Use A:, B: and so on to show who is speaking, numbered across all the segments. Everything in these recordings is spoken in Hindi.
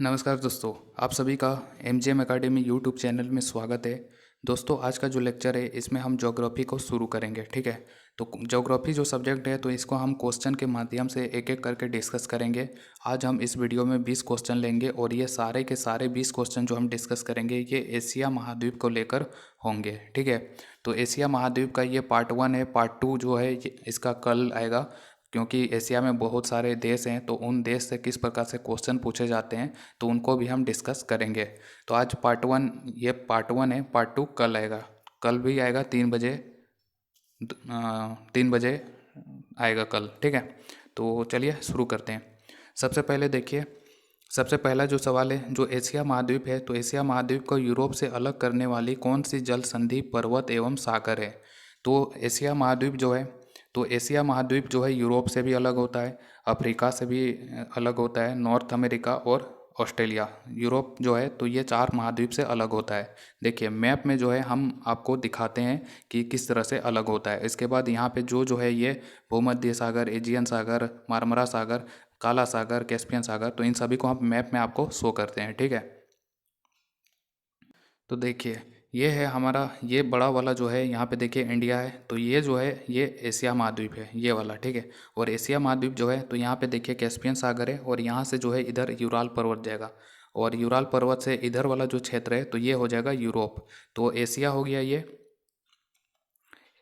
A: नमस्कार दोस्तों, आप सभी का एमजीएम एकेडमी यूट्यूब चैनल में स्वागत है। दोस्तों, आज का जो लेक्चर है इसमें हम ज्योग्राफी को शुरू करेंगे। ठीक है, तो ज्योग्राफी जो सब्जेक्ट है तो इसको हम क्वेश्चन के माध्यम से एक एक करके डिस्कस करेंगे। आज हम इस वीडियो में 20 क्वेश्चन लेंगे और ये सारे के सारे 20 क्वेश्चन जो हम डिस्कस करेंगे ये एशिया महाद्वीप को लेकर होंगे। ठीक है, तो एशिया महाद्वीप का ये पार्ट 1 है। पार्ट 2 जो है इसका कल आएगा, क्योंकि एशिया में बहुत सारे देश हैं तो उन देश से किस प्रकार से क्वेश्चन पूछे जाते हैं तो उनको भी हम डिस्कस करेंगे। तो आज पार्ट 1 ये पार्ट 1 है, पार्ट 2 कल आएगा। कल भी आएगा 3 बजे, 3 बजे आएगा कल। ठीक है, तो चलिए शुरू करते हैं। सबसे पहले देखिए, सबसे पहला जो सवाल है, जो एशिया महाद्वीप है तो एशिया महाद्वीप को यूरोप से अलग करने वाली कौन सी जल संधि पर्वत एवं सागर है। तो एशिया महाद्वीप जो है, तो एशिया महाद्वीप जो है यूरोप से भी अलग होता है, अफ्रीका से भी अलग होता है, नॉर्थ अमेरिका और ऑस्ट्रेलिया। यूरोप जो है तो ये 4 महाद्वीप से अलग होता है। देखिए मैप में जो है हम आपको दिखाते हैं कि किस तरह से अलग होता है। इसके बाद यहाँ पे जो है ये भूमध्य सागर, एजियन सागर, मार्मरा सागर, काला सागर, कैस्पियन सागर, तो इन सभी को हम मैप में आपको शो करते हैं। ठीक है, तो देखिए ये है हमारा, ये बड़ा वाला जो है यहाँ पे देखिए इंडिया है, तो ये जो है ये एशिया महाद्वीप है, ये वाला। ठीक है, और एशिया महाद्वीप जो है तो यहाँ पे देखिए कैस्पियन सागर है और यहाँ से जो है इधर यूराल पर्वत जाएगा और यूराल पर्वत से इधर वाला जो क्षेत्र है तो ये हो जाएगा यूरोप। तो एशिया हो गया ये।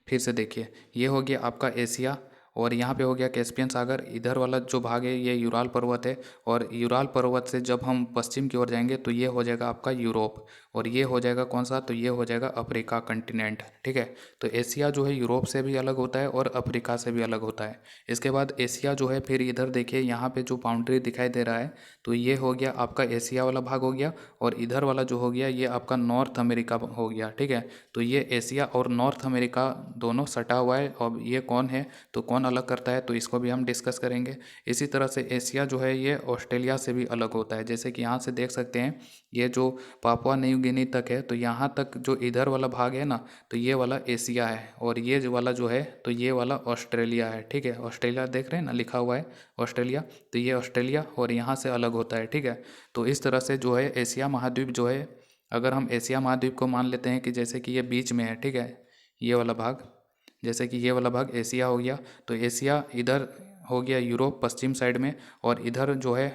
A: फिर से देखिए, ये हो गया आपका एशिया और यहाँ पे हो गया कैस्पियन सागर। इधर वाला जो भाग है ये यूराल पर्वत है और यूराल पर्वत से जब हम पश्चिम की ओर जाएंगे तो ये हो जाएगा आपका यूरोप और ये हो जाएगा कौन सा, तो ये हो जाएगा अफ्रीका कंटिनेंट। ठीक है, तो एशिया जो है यूरोप से भी अलग होता है और अफ्रीका से भी अलग होता है। इसके बाद एशिया जो है, फिर इधर देखिए यहाँ पे जो बाउंड्री दिखाई दे रहा है तो ये हो गया आपका एशिया वाला भाग हो गया और इधर वाला जो हो गया ये आपका नॉर्थ अमेरिका हो गया। ठीक है, तो ये एशिया और नॉर्थ अमेरिका दोनों सटा हुआ है। अब ये कौन है तो कौन अलग करता है तो इसको भी हम डिस्कस करेंगे। इसी तरह से एशिया जो है ये ऑस्ट्रेलिया से भी अलग होता है। जैसे कि यहाँ से देख सकते हैं ये जो पापुआ न्यू गिनी तक है तो यहाँ तक जो इधर वाला भाग है ना तो ये वाला एशिया है और ये जो वाला जो है तो ये वाला ऑस्ट्रेलिया है। ठीक है, ऑस्ट्रेलिया देख रहे हैं ना, लिखा हुआ है ऑस्ट्रेलिया, तो ये ऑस्ट्रेलिया और यहाँ से अलग होता है। ठीक है, तो इस तरह से जो है एशिया महाद्वीप जो है, अगर हम एशिया महाद्वीप को मान लेते हैं कि जैसे कि ये बीच में है। ठीक है, ये वाला भाग, जैसे कि ये वाला भाग एशिया हो गया, तो एशिया इधर हो गया यूरोप पश्चिम साइड में और इधर जो है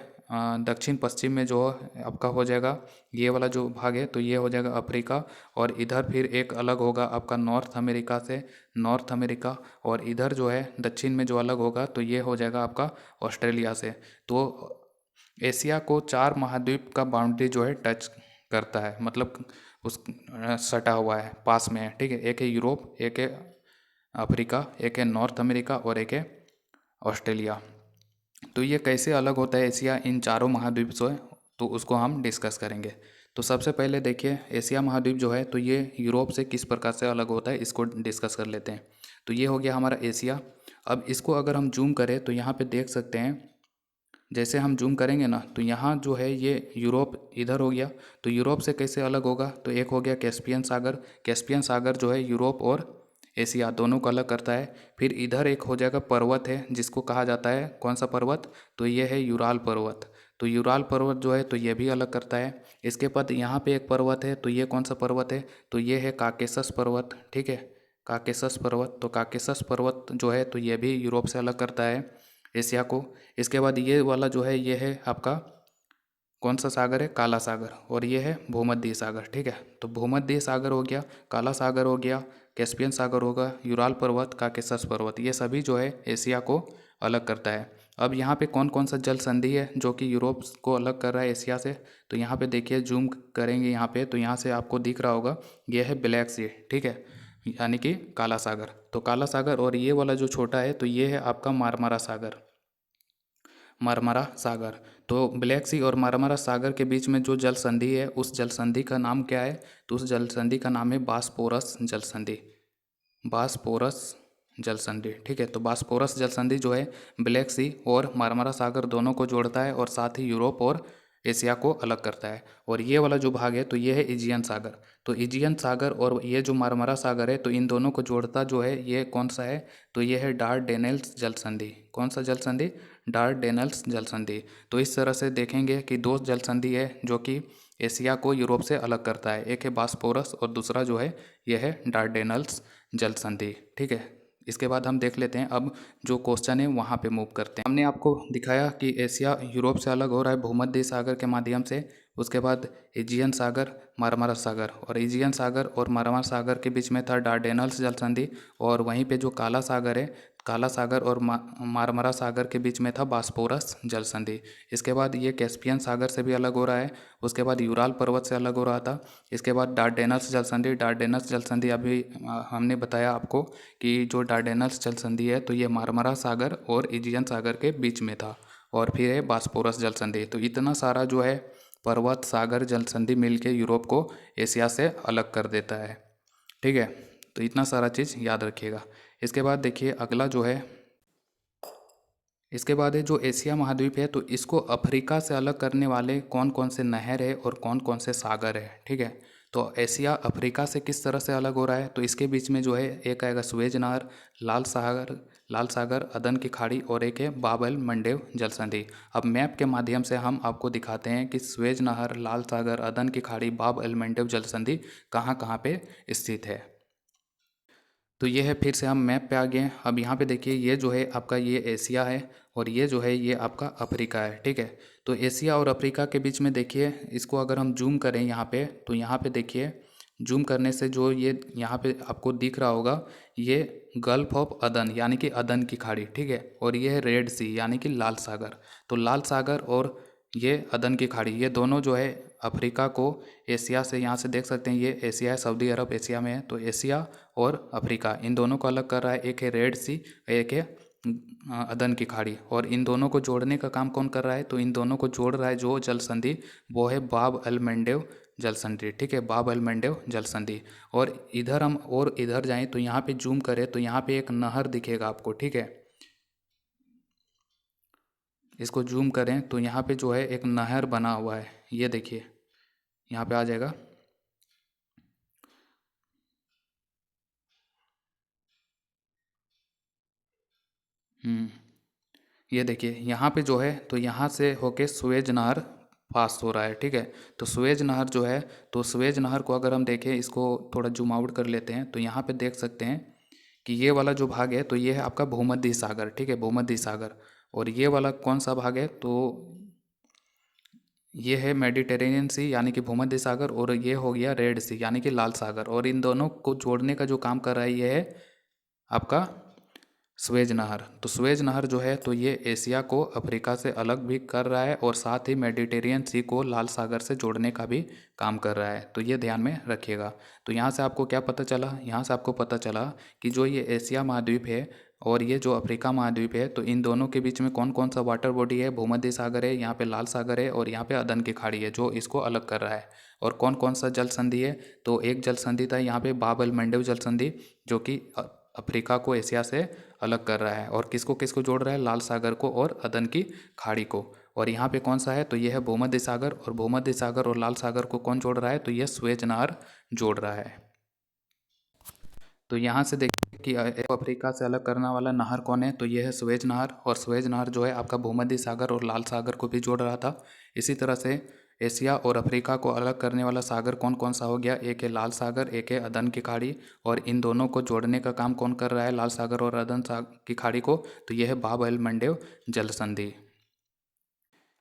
A: दक्षिण पश्चिम में जो आपका हो जाएगा ये वाला जो भाग है तो ये हो जाएगा अफ्रीका और इधर फिर एक अलग होगा आपका नॉर्थ अमेरिका से, नॉर्थ अमेरिका, और इधर जो है दक्षिण में जो अलग होगा तो ये हो जाएगा आपका ऑस्ट्रेलिया से। तो एशिया को 4 महाद्वीप का बाउंड्री जो है टच करता है, मतलब उस सटा हुआ है, पास में है। ठीक है, एक है यूरोप, एक है अफ्रीका, एक है नॉर्थ अमेरिका और एक है ऑस्ट्रेलिया। तो ये कैसे अलग होता है एशिया इन चारों महाद्वीप से, तो उसको हम डिस्कस करेंगे। तो सबसे पहले देखिए एशिया महाद्वीप जो है तो ये यूरोप से किस प्रकार से अलग होता है इसको डिस्कस कर लेते हैं। तो ये हो गया हमारा एशिया। अब इसको अगर हम जूम करें तो यहाँ पे देख सकते हैं, जैसे हम जूम करेंगे ना तो यहाँ जो है ये यूरोप इधर हो गया, तो यूरोप से कैसे अलग होगा तो एक हो गया कैस्पियन सागर। कैस्पियन सागर जो है यूरोप और एशिया दोनों को अलग करता है। फिर इधर एक हो जाएगा पर्वत है जिसको कहा जाता है कौन सा पर्वत, तो ये है यूराल पर्वत। तो यूराल पर्वत जो है तो ये भी अलग करता है। इसके बाद यहाँ पे एक पर्वत है तो ये कौन सा पर्वत है तो ये है काकेशस पर्वत। ठीक है, काकेशस पर्वत, तो काकेशस पर्वत जो है तो ये भी यूरोप से अलग करता है एशिया को। इसके बाद ये वाला जो है ये है आपका कौन सा सागर है, काला सागर, और ये है भूमध्य सागर। ठीक है, तो भूमध्य सागर हो गया, काला सागर हो गया, कैस्पियन सागर होगा, यूराल पर्वत, काकेशस पर्वत, ये सभी जो है एशिया को अलग करता है। अब यहाँ पे कौन कौन सा जल संधि है जो कि यूरोप को अलग कर रहा है एशिया से, तो यहाँ पे देखिए जूम करेंगे यहाँ पे तो यहाँ से आपको दिख रहा होगा ये है ब्लैक सी। ठीक है, यानी कि काला सागर, तो काला सागर, और ये वाला जो छोटा है तो ये है आपका मारमारा सागर, मारमारा सागर। तो ब्लैक सी और मारमारा सागर के बीच में जो जल संधि है उस जल संधि का नाम क्या है, तो उस जल संधि का नाम है बासपोरस जल संधि, बासपोरस जल संधि। ठीक है, तो बासपोरस जल संधि जो है ब्लैक सी और मारमारा सागर दोनों को जोड़ता है और साथ ही यूरोप और एशिया को अलग करता है। और ये वाला जो भाग है तो ये है एजियन सागर। तो एजियन सागर और ये जो मारमरा सागर है तो इन दोनों को जोड़ता जो है ये कौन सा है, तो ये है डार्डेनेल्स जल संधि। कौन सा जल संधि? डार्डेनल्स जल संधि। तो इस तरह से देखेंगे कि दो जल संधि है जो कि एशिया को यूरोप से अलग करता है। एक है बास्पोरस और दूसरा जो है यह है डार्डेनल्स जल संधि। ठीक है, इसके बाद हम देख लेते हैं अब जो क्वेश्चन है वहाँ पे मूव करते हैं। हमने आपको दिखाया कि एशिया यूरोप से अलग हो रहा है भूमध्य सागर के माध्यम से। उसके बाद एजियन सागर, मारमारा सागर, और एजियन सागर और मारमारा सागर के बीच में था डार्डेनल्स जल संधि। और वहीं पे जो काला सागर है, काला सागर और मारमारा सागर के बीच में था बास्पोरस जल संधि। इसके बाद ये कैस्पियन सागर से भी अलग हो रहा है। उसके बाद यूराल पर्वत से अलग हो रहा था। इसके बाद डार्डेनल्स जल संधि, डार्डेनल्स जल संधि अभी हमने बताया आपको कि जो डार्डेनल्स जल संधि है तो ये मारमारा सागर और एजियन सागर के बीच में था। और फिर है बास्पोरस जल संधि। तो इतना सारा जो है पर्वत, सागर, जल संधि मिल के यूरोप को एशिया से अलग कर देता है। ठीक है, तो इतना सारा चीज़ याद रखिएगा। इसके बाद देखिए अगला जो है, इसके बाद है जो एशिया महाद्वीप है तो इसको अफ्रीका से अलग करने वाले कौन कौन से नहर है और कौन कौन से सागर है। ठीक है, तो एशिया अफ्रीका से किस तरह से अलग हो रहा है, तो इसके बीच में जो है एक आएगा सुएज नहर, लाल सागर, अदन की खाड़ी, और एक है बाब एल मंडेव जल संधि। अब मैप के माध्यम से हम आपको दिखाते हैं कि सुएज नहर, लाल सागर, अदन की खाड़ी, बाब एल मंडेव जल संधि कहाँ कहाँ पे स्थित है। तो ये है, फिर से हम मैप पे आ गए हैं। अब यहाँ पे देखिए ये जो है आपका ये एशिया है और ये जो है ये आपका अफ्रीका है। ठीक है, तो एशिया और अफ्रीका के बीच में देखिए इसको अगर हम जूम करें यहाँ पे, तो यहाँ पे देखिए जूम करने से जो ये यहाँ पे आपको दिख रहा होगा ये गल्फ ऑफ अदन यानी कि अदन की खाड़ी। ठीक है, और ये है रेड सी यानी कि लाल सागर। तो लाल सागर और ये अदन की खाड़ी ये दोनों जो है अफ्रीका को एशिया से, यहाँ से देख सकते हैं ये एशिया है, सऊदी अरब एशिया में है। तो एशिया और अफ्रीका इन दोनों को अलग कर रहा है। एक है रेड सी, एक है अदन की खाड़ी। और इन दोनों को जोड़ने का काम कौन कर रहा है, तो इन दोनों को जोड़ रहा है जो जल संधि वो है बाब एल मंडेव जल संधि। ठीक है, बाब एल मंडेव जल संधि। और इधर हम और इधर जाएं तो यहाँ पे जूम करें तो यहाँ पे एक नहर दिखेगा आपको। ठीक है, इसको जूम करें तो यहाँ पे जो है एक नहर बना हुआ है, ये देखिए यहाँ पे आ जाएगा। ये देखिए यहाँ पे जो है तो यहाँ से होके सुएज नहर पास हो रहा है। ठीक है, तो सुएज नहर जो है, तो सुएज नहर को अगर हम देखें, इसको थोड़ा जूम आउट कर लेते हैं तो यहाँ पे देख सकते हैं कि ये वाला जो भाग है तो ये है आपका भूमध्य सागर। ठीक है, भूमध्य सागर। और ये वाला कौन सा भाग है, तो ये है मेडिटेरेनियन सी यानी कि भूमध्य सागर, और ये हो गया रेड सी यानी कि लाल सागर। और इन दोनों को जोड़ने का जो काम कर रहा है ये है आपका स्वेज नहर। तो स्वेज नहर जो है तो ये एशिया को अफ्रीका से अलग भी कर रहा है और साथ ही मेडिटेरियन सी को लाल सागर से जोड़ने का भी काम कर रहा है। तो ये ध्यान में रखिएगा। तो यहाँ से आपको क्या पता चला, यहाँ से आपको पता चला कि जो ये एशिया महाद्वीप है और ये जो अफ्रीका महाद्वीप है तो इन दोनों के बीच में कौन कौन सा वाटर बॉडी है, भूमध्य सागर है, यहाँ पे लाल सागर है, और यहाँ पे अदन की खाड़ी है जो इसको अलग कर रहा है। और कौन कौन सा जल संधि है, तो एक जल संधि था यहाँ पे बाब एल मंडेव जल संधि जो कि अफ्रीका को एशिया से अलग कर रहा है। और किसको किसको जोड़ रहा है, लाल सागर को और अदन की खाड़ी को। और यहाँ पे कौन सा है, तो ये है भूमध्य सागर, और भूमध्य सागर और लाल सागर को कौन जोड़ रहा है, तो ये स्वेज नहर जोड़ रहा है। तो यहाँ से देखिए कि अफ्रीका से अलग करने वाला नहर कौन है, तो ये है स्वेज नहर। और स्वेज नहर जो है आपका भूमध्य सागर और लाल सागर को भी जोड़ रहा था। इसी तरह से एशिया और अफ्रीका को अलग करने वाला सागर कौन कौन सा हो गया, एक है लाल सागर, एक है अदन की खाड़ी। और इन दोनों को जोड़ने का काम कौन कर रहा है, लाल सागर और अदन की खाड़ी को, तो यह है बाब एल मंडेव जल संधि।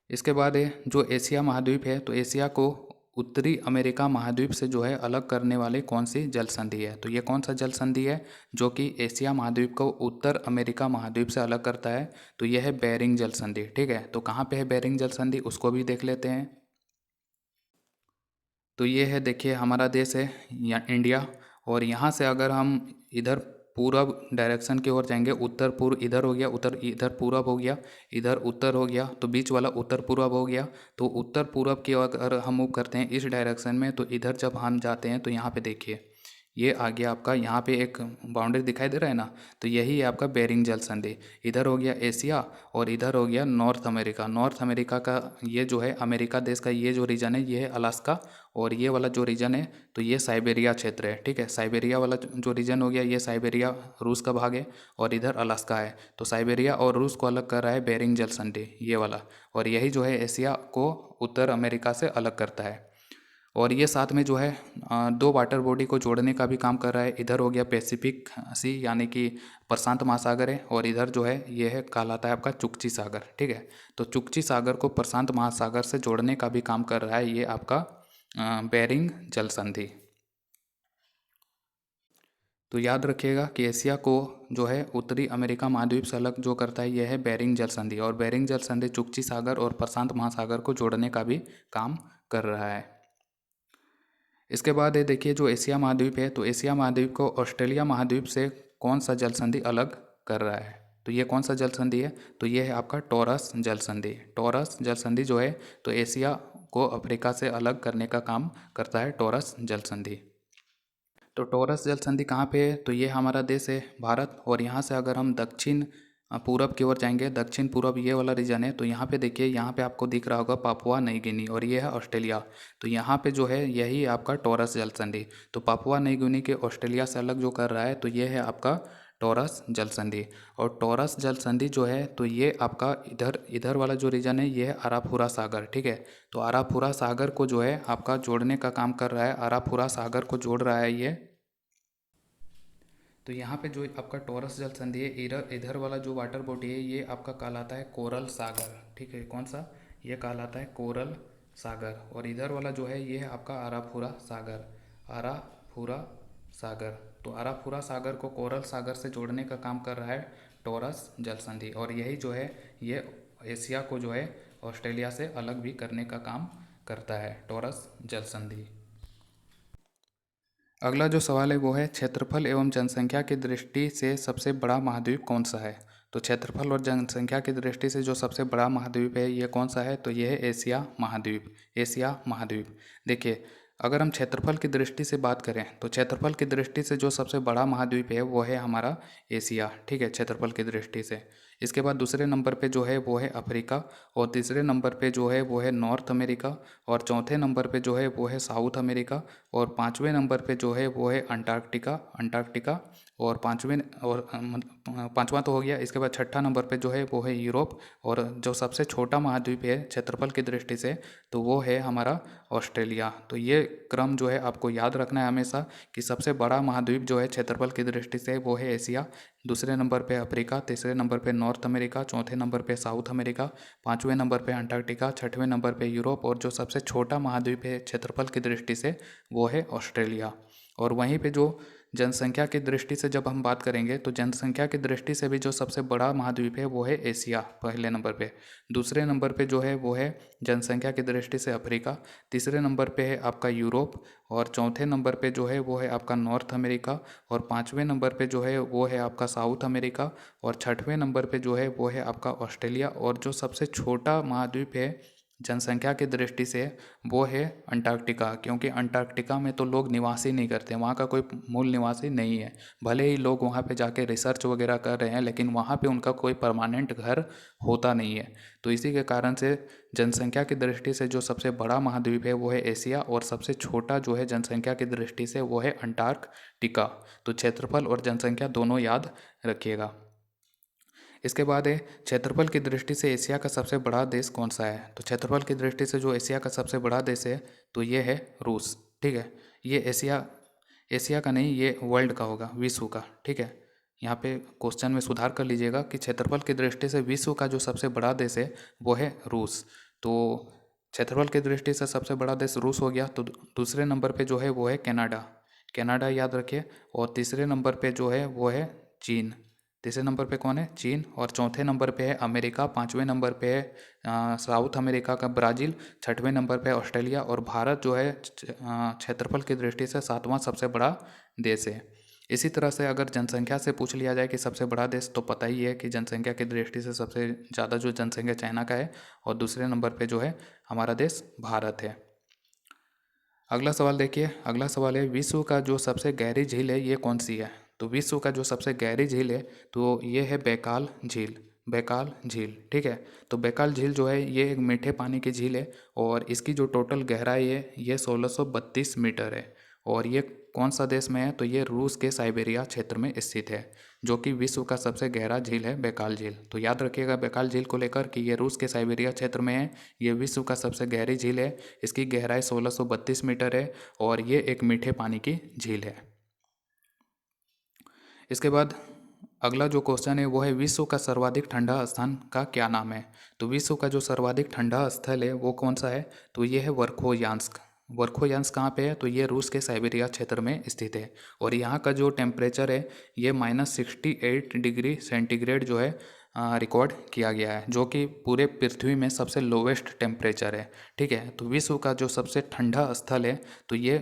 A: इसके बाद है जो एशिया महाद्वीप है तो एशिया को उत्तरी अमेरिका महाद्वीप से जो है अलग करने वाले कौन सी जल संधि है, तो ये कौन सा जल संधि है जो कि एशिया महाद्वीप को उत्तर अमेरिका महाद्वीप से अलग करता है, तो यह है बेरिंग जल संधि। ठीक है, तो कहाँ पे है बेरिंग जल संधि, उसको भी देख लेते हैं। तो ये है, देखिए हमारा देश है या इंडिया, और यहाँ से अगर हम इधर पूरब डायरेक्शन की ओर जाएंगे, उत्तर पूर्व इधर हो गया, उत्तर इधर पूरब हो गया, इधर उत्तर हो गया, तो बीच वाला उत्तर पूरब हो गया। तो उत्तर पूरब की अगर हम मूव करते हैं इस डायरेक्शन में, तो इधर जब हम जाते हैं तो यहाँ पे देखिए ये आ गया आपका, यहाँ पे एक बाउंड्री दिखाई दे रहा है ना, तो यही है आपका बेरिंग जल संधि। इधर हो गया एशिया और इधर हो गया नॉर्थ अमेरिका। नॉर्थ अमेरिका का ये जो है अमेरिका देश का ये जो रीजन है ये है अलास्का, और ये वाला जो रीजन है तो ये साइबेरिया क्षेत्र है, ठीक है। साइबेरिया वाला जो रीजन हो गया ये साइबेरिया रूस का भाग है, और इधर अलास्का है। तो साइबेरिया और रूस को अलग कर रहा है बेरिंग जल संधि ये वाला, और यही जो है एशिया को उत्तर अमेरिका से अलग करता है। और ये साथ में जो है दो वाटर बॉडी को जोड़ने का भी काम कर रहा है। इधर हो गया पैसिफिक सी यानी कि प्रशांत महासागर है, और इधर जो है ये है कहलाता है आपका चुकची सागर, ठीक है। तो चुकची सागर को प्रशांत महासागर से जोड़ने का भी काम कर रहा है ये आपका बेरिंग जल संधि। तो याद रखिएगा कि एशिया को जो है उत्तरी अमेरिका महाद्वीप से अलग जो करता है यह है बेरिंग जल संधि, और बेरिंग जल संधि चुकची सागर और प्रशांत महासागर को जोड़ने का भी काम कर रहा है। इसके बाद ये देखिए जो एशिया महाद्वीप है, तो एशिया महाद्वीप को ऑस्ट्रेलिया महाद्वीप से कौन सा जल संधि अलग कर रहा है? तो ये कौन सा जल संधि है? तो ये है आपका टॉरस जल संधि। टॉरस जल संधि जो है तो एशिया को अफ्रीका से अलग करने का काम करता है टॉरस जल संधि। तो टॉरस जल संधि कहाँ पे है? तो ये हमारा देश है भारत, और यहाँ से अगर हम दक्षिण पूरब की ओर जाएंगे, दक्षिण पूरब ये वाला रीजन है, तो यहाँ पे देखिए यहाँ पे आपको दिख रहा होगा पापुआ नई गिनी, और ये है ऑस्ट्रेलिया। तो यहाँ पे जो है यही है आपका टॉरस जल संधि। तो पापुआ नई गिनी के ऑस्ट्रेलिया से अलग जो कर रहा है तो ये है आपका टॉरस जल संधि। और टॉरस जल संधि जो है तो ये आपका इधर इधर वाला जो रीजन है ये है आराफुरा सागर, ठीक है। तो आराफुरा सागर को जो है आपका जोड़ने का काम कर रहा है, आराफुरा सागर को जोड़ रहा है ये। तो यहाँ पे जो आपका टॉरस जल संधि है, इधर इधर वाला जो वाटर बॉडी है ये आपका कहलाता है कोरल सागर, ठीक है। कौन सा? ये कहलाता है कोरल सागर। और इधर वाला जो है ये है आपका आराफुरा सागर, आराफुरा सागर। तो आराफुरा सागर को कोरल सागर से जोड़ने का काम कर रहा है टॉरस जल संधि, और यही जो है ये एशिया को जो है ऑस्ट्रेलिया से अलग भी करने का काम करता है टॉरस जल संधि। अगला जो सवाल है वो है क्षेत्रफल एवं जनसंख्या की दृष्टि से सबसे बड़ा महाद्वीप कौन सा है? तो क्षेत्रफल और जनसंख्या की दृष्टि से जो सबसे बड़ा महाद्वीप है ये कौन सा है? तो ये है एशिया महाद्वीप। एशिया महाद्वीप। देखिए अगर हम क्षेत्रफल की दृष्टि से बात करें तो क्षेत्रफल की दृष्टि से जो सबसे बड़ा महाद्वीप है वो है हमारा एशिया, ठीक है, क्षेत्रफल की दृष्टि से। इसके बाद दूसरे नंबर पे जो है वो है अफ्रीका, और तीसरे नंबर पे जो है वो है नॉर्थ अमेरिका, और चौथे नंबर पे जो है वो है साउथ अमेरिका, और पाँचवें नंबर पे जो है वो है अंटार्कटिका, अंटार्कटिका। और पाँचवा तो हो गया। इसके बाद छठा नंबर पे जो है वो है यूरोप, और जो सबसे छोटा महाद्वीप है क्षेत्रफल की दृष्टि से तो वो है हमारा ऑस्ट्रेलिया। तो ये क्रम जो है आपको याद रखना है हमेशा कि सबसे बड़ा महाद्वीप जो है क्षेत्रफल की दृष्टि से वो है एशिया, दूसरे नंबर पे अफ्रीका, तीसरे नंबर पे नॉर्थ अमेरिका, चौथे नंबर पे साउथ अमेरिका, पाँचवें नंबर पे अंटार्कटिका, छठवें नंबर पे यूरोप, और जो सबसे छोटा महाद्वीप है क्षेत्रफल की दृष्टि से वो है ऑस्ट्रेलिया। और वहीं पे जो जनसंख्या की दृष्टि से जब हम बात करेंगे तो जनसंख्या की दृष्टि से भी जो सबसे बड़ा महाद्वीप है वो है एशिया पहले नंबर पे, दूसरे नंबर पे जो है वो है जनसंख्या की दृष्टि से अफ्रीका, तीसरे नंबर पे है आपका यूरोप, और चौथे नंबर पे जो है वो है आपका नॉर्थ अमेरिका, और पाँचवें नंबर पे जो है वो है आपका साउथ अमेरिका, और छठवें नंबर पे जो है वो है आपका ऑस्ट्रेलिया, और जो सबसे छोटा महाद्वीप है जनसंख्या की दृष्टि से वो है अंटार्कटिका, क्योंकि अंटार्कटिका में तो लोग निवास ही नहीं करते, वहाँ का कोई मूल निवासी नहीं है। भले ही लोग वहाँ पे जाके रिसर्च वगैरह कर रहे हैं लेकिन वहाँ पे उनका कोई परमानेंट घर होता नहीं है। तो इसी के कारण से जनसंख्या की दृष्टि से जो सबसे बड़ा महाद्वीप है वो है एशिया, और सबसे छोटा जो है जनसंख्या की दृष्टि से वो है अंटार्कटिका। तो क्षेत्रफल और जनसंख्या दोनों याद रखिएगा। इसके बाद है क्षेत्रफल की दृष्टि से एशिया का सबसे बड़ा देश कौन सा है? तो क्षेत्रफल की दृष्टि से जो एशिया का सबसे बड़ा देश है तो ये है रूस, ठीक है। ये एशिया एशिया का नहीं, ये वर्ल्ड का होगा, विश्व का, ठीक है। यहाँ पे क्वेश्चन में सुधार कर लीजिएगा कि क्षेत्रफल की दृष्टि से विश्व का जो सबसे बड़ा देश है वो है रूस। तो क्षेत्रफल की दृष्टि से सबसे बड़ा देश रूस हो गया। तो दूसरे नंबर पे जो है वो है कनाडा, कनाडा याद रखिए। और तीसरे नंबर पे जो है वो है चीन, तीसरे नंबर पे कौन है? चीन। और चौथे नंबर पे है अमेरिका, पाँचवें नंबर पे है साउथ अमेरिका का ब्राज़ील, छठवें नंबर पे ऑस्ट्रेलिया, और भारत जो है क्षेत्रफल की दृष्टि से सातवां सबसे बड़ा देश है। इसी तरह से अगर जनसंख्या से पूछ लिया जाए कि सबसे बड़ा देश, तो पता ही है कि जनसंख्या की दृष्टि से सबसे ज़्यादा जो जनसंख्या चाइना का है, और दूसरे नंबर पे जो है हमारा देश भारत है। अगला सवाल देखिए, अगला सवाल है विश्व का जो सबसे गहरी झील है ये कौन सी है? तो विश्व का जो सबसे गहरी झील है तो ये है बैकाल झील। बैकाल झील, ठीक है। तो बैकाल झील जो है ये एक मीठे पानी की झील है और इसकी जो टोटल गहराई है ये 1632 मीटर है। और ये कौन सा देश में है? तो ये रूस के साइबेरिया क्षेत्र में स्थित है, जो कि विश्व का सबसे गहरा झील है बैकाल झील। तो याद रखिएगा बैकाल झील को लेकर कि ये रूस के साइबेरिया क्षेत्र में है, ये विश्व का सबसे गहरी झील है, इसकी गहराई 1632 मीटर है और ये एक मीठे पानी की झील है। इसके बाद अगला जो क्वेश्चन है वो है विश्व का सर्वाधिक ठंडा स्थान का क्या नाम है? तो विश्व का जो सर्वाधिक ठंडा स्थल है वो कौन सा है? तो ये है वर्खोयांस्क। वर्खोयांस्क कहाँ पे है? तो ये रूस के साइबेरिया क्षेत्र में स्थित है और यहाँ का जो टेम्परेचर है ये -68 डिग्री सेंटीग्रेड जो है रिकॉर्ड किया गया है, जो कि पूरे पृथ्वी में सबसे लोवेस्ट टेम्परेचर है, ठीक है। तो विश्व का जो सबसे ठंडा स्थल है तो ये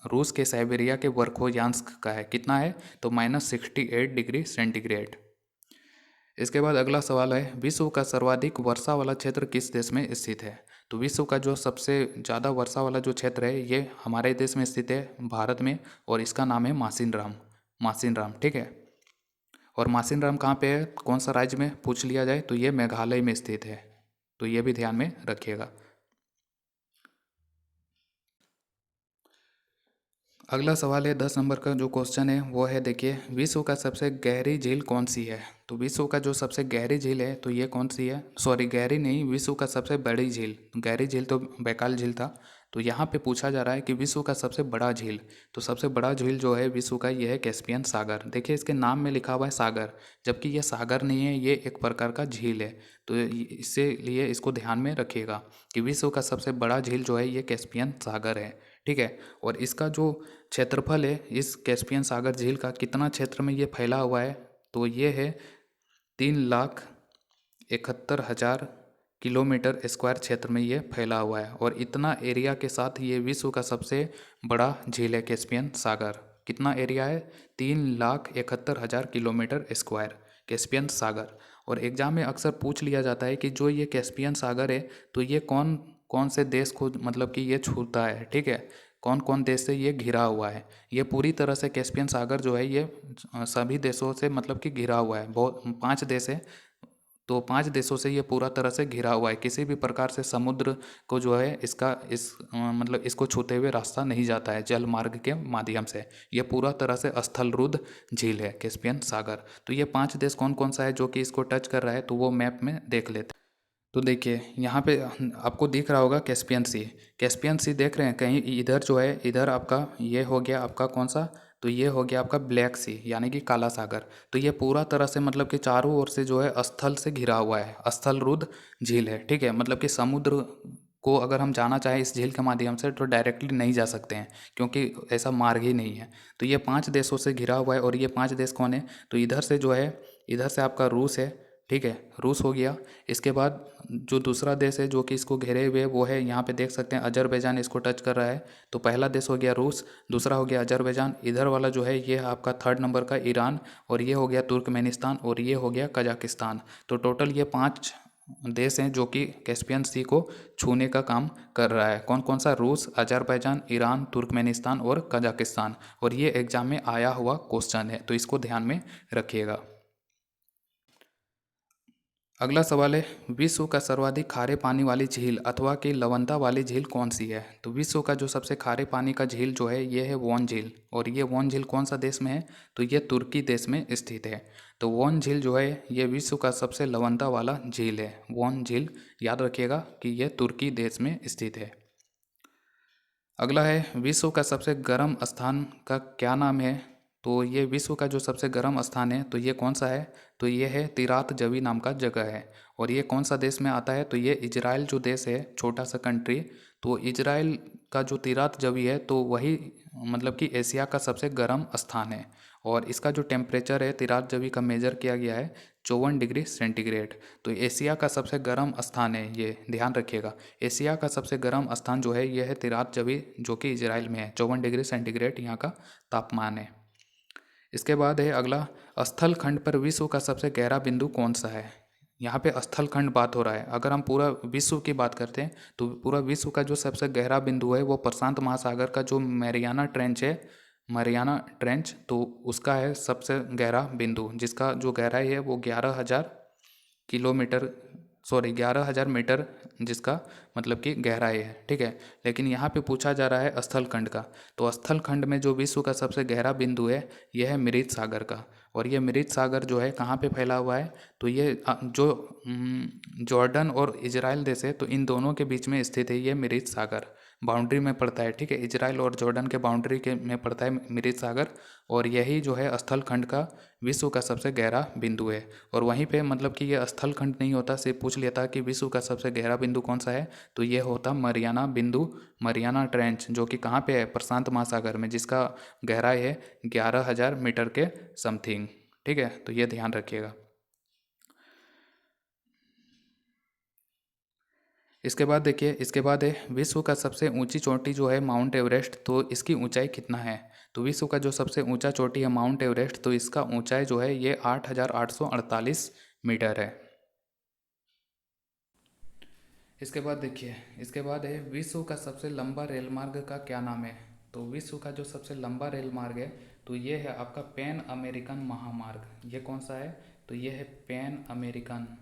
A: रूस के साइबेरिया के वर्खोयांस्क का है। कितना है? तो -68 डिग्री सेंटीग्रेड। इसके बाद अगला सवाल है विश्व का सर्वाधिक वर्षा वाला क्षेत्र किस देश में स्थित है? तो विश्व का जो सबसे ज़्यादा वर्षा वाला जो क्षेत्र है ये हमारे देश में स्थित है, भारत में, और इसका नाम है मासिनराम। मासिनराम, ठीक है। और मासिनराम कहाँ पे है, कौन सा राज्य में पूछ लिया जाए तो ये मेघालय में स्थित है, तो ये भी ध्यान में रखिएगा। अगला सवाल है 10 नंबर का जो क्वेश्चन है वो है देखिए विश्व का सबसे गहरी झील कौन सी है? तो विश्व का जो सबसे गहरी झील है तो ये कौन सी है? सॉरी, गहरी नहीं, विश्व का सबसे बड़ी झील। गहरी झील तो बैकाल झील था। तो यहाँ पे पूछा जा रहा है कि विश्व का सबसे बड़ा झील। तो सबसे बड़ा झील जो है विश्व का ये है कैस्पियन सागर। देखिए इसके नाम में लिखा हुआ है सागर, जबकि ये सागर नहीं है, ये एक प्रकार का झील है। तो इससे लिए इसको ध्यान में रखिएगा कि विश्व का सबसे बड़ा झील जो है ये कैस्पियन सागर है, ठीक है। और इसका जो क्षेत्रफल है इस कैस्पियन सागर झील का, कितना क्षेत्र में ये फैला हुआ है? तो ये है 3,71,000 किलोमीटर स्क्वायर क्षेत्र में ये फैला हुआ है और इतना एरिया के साथ ये विश्व का सबसे बड़ा झील है कैस्पियन सागर। कितना एरिया है? 3,71,000 किलोमीटर स्क्वायर कैस्पियन सागर। और एग्जाम में अक्सर पूछ लिया जाता है कि जो ये कैस्पियन सागर है तो ये कौन कौन से देश को मतलब कि ये छूता है, ठीक है, कौन कौन देश से ये घिरा हुआ है? ये पूरी तरह से कैस्पियन सागर जो है ये सभी देशों से मतलब कि घिरा हुआ है। बहुत 5 देश है, तो 5 देशों से ये पूरा तरह से घिरा हुआ है। किसी भी प्रकार से समुद्र को जो है इसका मतलब इसको छूते हुए रास्ता नहीं जाता है जल मार्ग के माध्यम से। ये पूरा तरह से स्थलरुद्ध झील है कैस्पियन सागर। तो ये 5 देश कौन कौन सा है जो कि इसको टच कर रहा है, तो वो मैप में देख लेते हैं। तो देखिए यहाँ पे आपको दिख रहा होगा कैस्पियन सी। कैस्पियन सी देख रहे हैं कहीं इधर जो है, इधर आपका ये हो गया आपका कौन सा? तो ये हो गया आपका ब्लैक सी यानी कि काला सागर। तो ये पूरा तरह से मतलब कि चारों ओर से जो है स्थल से घिरा हुआ है, स्थलरुद्ध झील है, ठीक है। मतलब कि समुद्र को अगर हम जाना चाहें इस झील के माध्यम से तो डायरेक्टली नहीं जा सकते हैं, क्योंकि ऐसा मार्ग ही नहीं है। तो ये 5 देशों से घिरा हुआ है और ये 5 देश कौन है? तो इधर से जो है, इधर से आपका रूस है, ठीक है, रूस हो गया। इसके बाद जो दूसरा देश है जो कि इसको घेरे हुए वो है, यहाँ पे देख सकते हैं अजरबैजान इसको टच कर रहा है। तो पहला देश हो गया रूस, दूसरा हो गया अजरबैजान, इधर वाला जो है ये आपका 3rd नंबर का ईरान, और ये हो गया तुर्कमेनिस्तान, और ये हो गया कजाकिस्तान। तो टोटल ये 5 देश हैं जो कि कैस्पियन सी को छूने का काम कर रहा है। कौन कौन सा? रूस, अजरबैजान, ईरान, तुर्कमेनिस्तान और कजाकिस्तान। और ये एग्जाम में आया हुआ क्वेश्चन है, तो इसको ध्यान में रखिएगा। अगला सवाल है विश्व का सर्वाधिक खारे पानी वाली झील अथवा कि लवणता वाली झील कौन सी है? तो विश्व का जो सबसे खारे पानी का झील जो है ये है वोन झील। और ये वोन झील कौन सा देश में है? तो ये तुर्की देश में स्थित है। तो वोन झील जो है ये विश्व का सबसे लवणता वाला झील है। वोन झील, याद रखिएगा कि यह तुर्की देश में स्थित है। अगला है विश्व का सबसे गर्म स्थान का क्या नाम है? तो ये विश्व का जो सबसे गर्म स्थान है तो ये कौन सा है? तो ये है तिरात जवी नाम का जगह है। और ये कौन सा देश में आता है? तो ये इजराइल जो देश है, छोटा सा कंट्री, तो इजराइल का जो तिरात जवी है तो वही मतलब कि एशिया का सबसे गर्म स्थान है। और इसका जो टेम्परेचर है तिरात जवी का मेजर किया गया है 54 डिग्री सेंटीग्रेड। तो एशिया का सबसे गर्म स्थान है ये, ध्यान रखिएगा। एशिया का सबसे गर्म स्थान जो है यह है तिरात जवी, जो कि इजराइल में है। 54 डिग्री सेंटीग्रेड यहाँ का तापमान है। इसके बाद है अगला, स्थल खंड पर विश्व का सबसे गहरा बिंदु कौन सा है? यहाँ पे स्थल खंड बात हो रहा है। अगर हम पूरा विश्व की बात करते हैं तो पूरा विश्व का जो सबसे गहरा बिंदु है वो प्रशांत महासागर का जो मैरियाना ट्रेंच है, mariana ट्रेंच, तो उसका है सबसे गहरा बिंदु, जिसका जो गहराई है वो 11,000 किलोमीटर, सॉरी 11,000 मीटर, जिसका मतलब कि गहराई है। ठीक है, लेकिन यहाँ पे पूछा जा रहा है स्थल खंड का। तो स्थल खंड में जो विश्व का सबसे गहरा बिंदु है यह है मृत सागर का। और ये मृत सागर जो है कहाँ पे फैला हुआ है, तो ये जॉर्डन और इजराइल देश है, तो इन दोनों के बीच में स्थित है ये मृत सागर, बाउंड्री में पड़ता है। ठीक है, इजराइल और जॉर्डन के बाउंड्री के में पड़ता है मृत सागर, और यही जो है स्थल खंड का विश्व का सबसे गहरा बिंदु है। और वहीं पे मतलब कि ये स्थल खंड नहीं होता, सिर्फ पूछ लेता कि विश्व का सबसे गहरा बिंदु कौन सा है, तो ये होता मरियाना बिंदु, मरियाना ट्रेंच, जो कि कहाँ पे है, प्रशांत महासागर में, जिसका गहराई है 11,000 मीटर के समथिंग। ठीक है, तो ये ध्यान रखिएगा। इसके बाद देखिए, इसके बाद है विश्व का सबसे ऊंची चोटी जो है माउंट एवरेस्ट, तो इसकी ऊंचाई कितना है। तो विश्व का जो सबसे ऊंचा चोटी है माउंट एवरेस्ट, तो इसका ऊंचाई जो है ये 8,848 मीटर है। इसके बाद देखिए, इसके बाद है विश्व का सबसे लंबा रेल मार्ग का क्या नाम है। तो विश्व का जो सबसे लंबा रेल मार्ग है तो ये है आपका पैन अमेरिकन महामार्ग। ये कौन सा है, तो ये है पैन अमेरिकन।